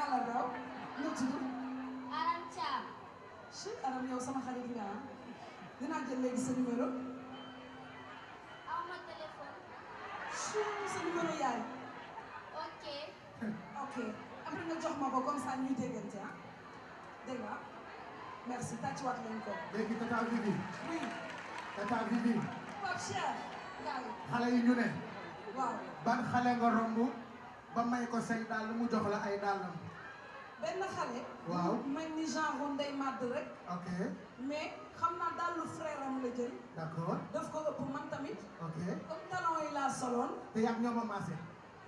maa la raw nga tudd. Aram Thiam. si Aram yow sama xarit nga ah dinaa jël léegi sa numéro. aw ma téléphone. sa numéro yaay. ok. ok après nga jox ma ko comme ça ñuy déggante ah dégg nga merci tàccuwaat leen ko. léegi tata Vivi. oui. tata Vivi. Pape Cheikh. xale yi ñu ne. waaw. ban xale nga romb ba may ko say dàll mu jox la ay dàllam. benn xale. waaw may ni genre ndey màdd rek. ok. mais xam naa dàllu frère am la jël. d'accord. daf ko ëpp man tamit. ok. comme talon yi laa soloon. te yàgg ñoo ma maase.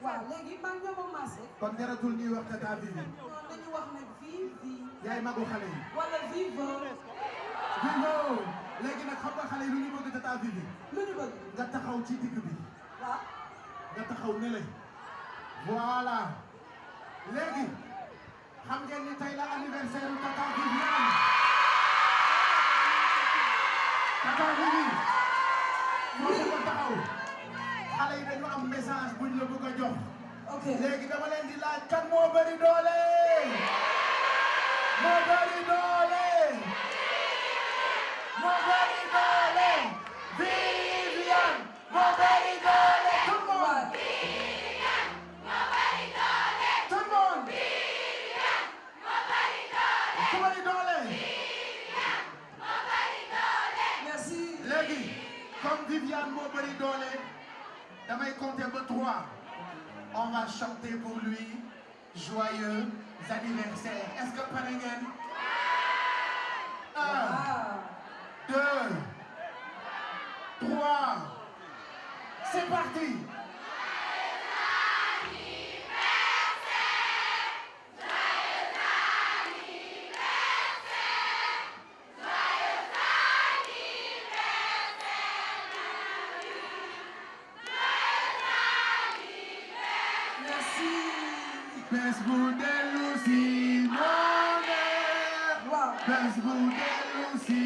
waaw léegi maa ngi ñoo ma maase. kon jaratul ñuy wax tata Vivi. non dañu wax ne Vivi. yaay magu xale yi. wala Vivo. Vivo. léegi nag xam nga xale yi lu ñu bëgg tata Vivi. lu ñu bëgg. nga taxaw ci digg bi. waaw. nga taxaw ne le. voilà. léegi. xam ngeen ni tey la anniversaire u tata Viviane. tata Vivi. moo ko taxaw. xale yi dañu am message buñ la bëgg a jox. ok léegi dama leen di laaj kan moo bëri doole. moo bëri doole. moo bëri doole. Viviane. moo bëri doole. tout le monde. Viviane moo bari doole. tout le monde. Viviane moo bari doole. ku bëri doole. Viviane moo bari doole. merci. léegi comme Viviane moo bëri doole damay compter ba 3 on va chanter pour lui joyeux anniversaire est-ce que pare ngeen. 1 2 3 c'est parti. bés bu dellu si Moner. waaw. bés bu dellu si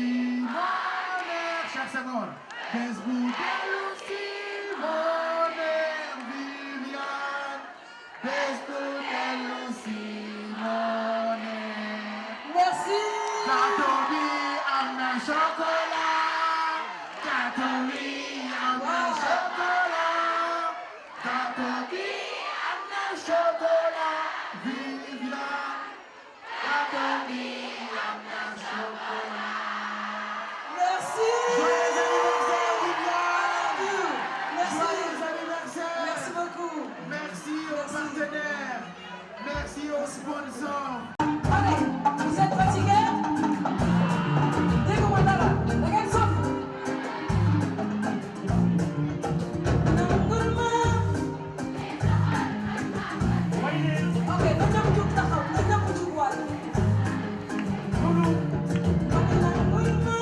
Moner. Cheikh Senghor. bés bu dellu si Moner. Viviane. bés bu dellu si Moner. merci. gâteau bi am na chocolat. gâteau bi am na chocolat. gâteau bi am na chocolat. Viviane. gâteau bi am na chocolat. merci. Joyeux anniversaire Viviane. merci. Joyeux anniversaire. merci beaucoup. Merci aux partenaires. Merci aux sponsors. allez vous êtes fatigué. dégguma dara da ngeen sof. nangul ma. ok na ñëpp jug taxaw na ñëpp jug waay. nangul ma.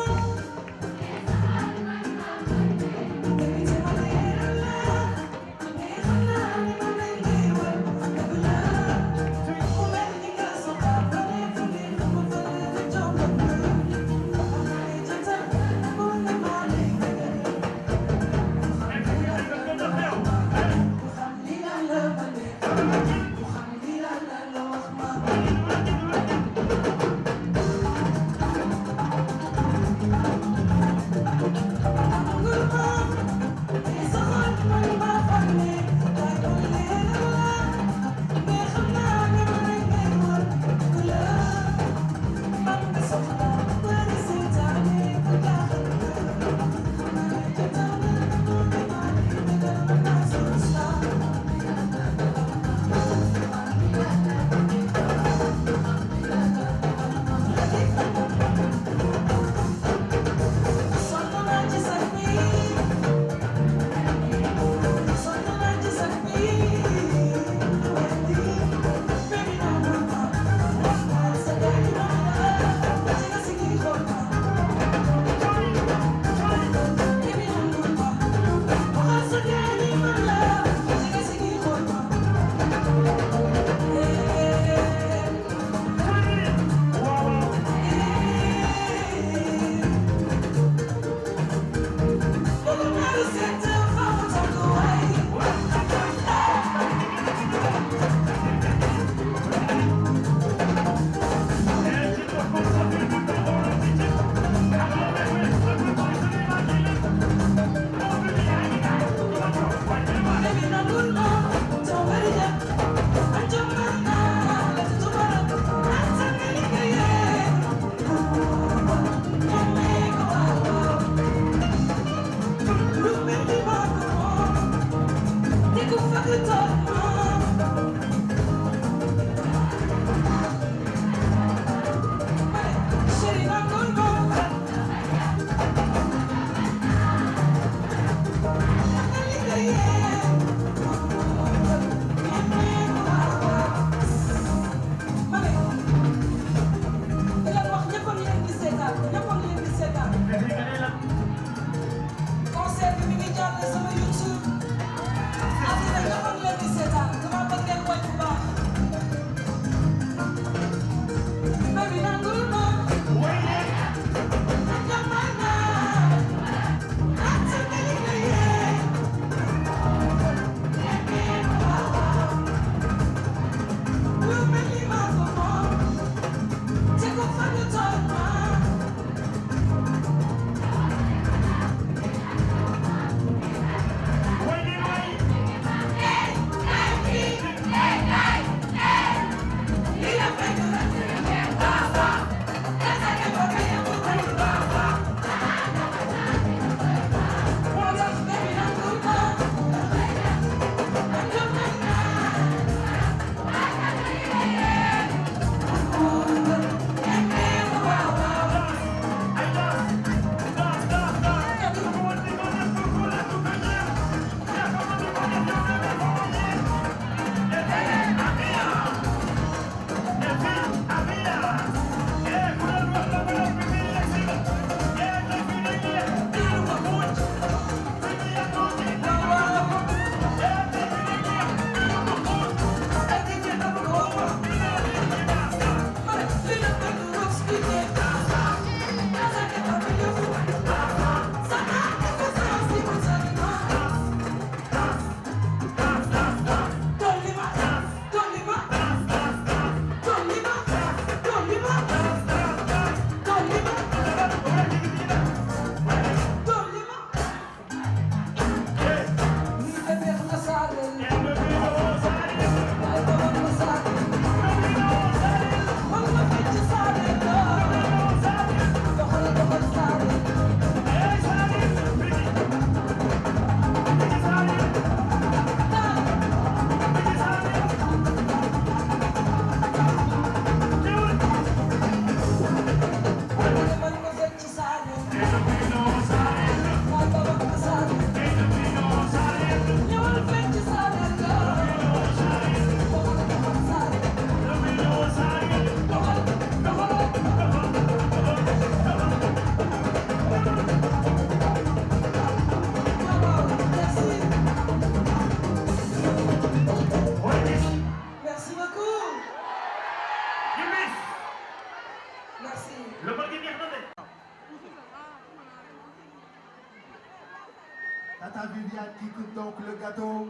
Tata Viviane qui coupe donc le gâteau.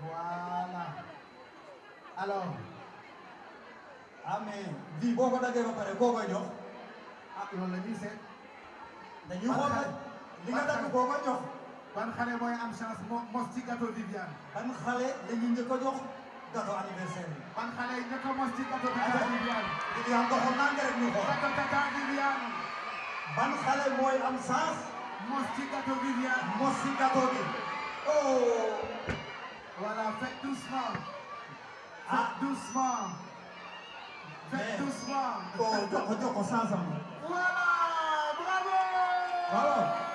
Voilà. Alors. ah mais bii boo ko daggee ba pare boo koy jox. ah loolu la ñuy seet. dañuy xool nag li nga dagg boo ko jox. ban xale mooy am chance mos ci gâteau Viviane. ban xale la ñu njëkk a jox gâteau anniversaire bi. ban xale yi njëkk a mos ci gâteau Tata Viviane. Viviane doxal naa nga rek ñu xool. gâteau Tata Viviane. ban xale mooy am chance. mos ci gâteau Viviane. mos ci gâteau bi. oh. Voilà, faites doucement. Ah. Faites doucement. Faites doucement. oh jox ko chance am. Voilà, bravo. Bravo.